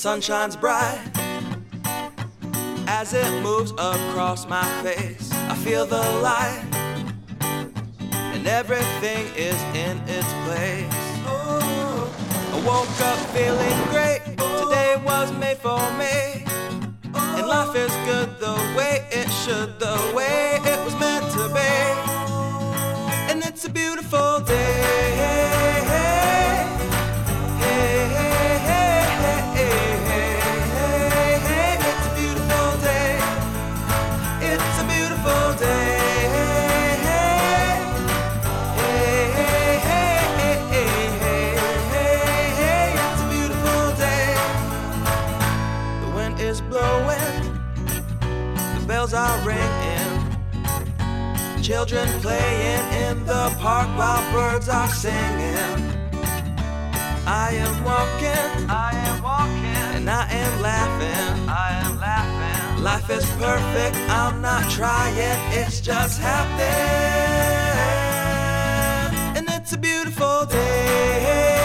sun shines bright as it moves across my face. I feel the light and everything is in its place. I woke up feeling great. Today was made for me, and life is good the way it should, the way it was meant to be. And it's a beautiful day. It's a beautiful day. It's a beautiful day. It's a beautiful day. The wind is blowing, the bells are ringing, children playing in the park while birds are singing. I am walking, and I am laughing, Life is perfect, I'm not trying, it's just happening. And it's a beautiful day.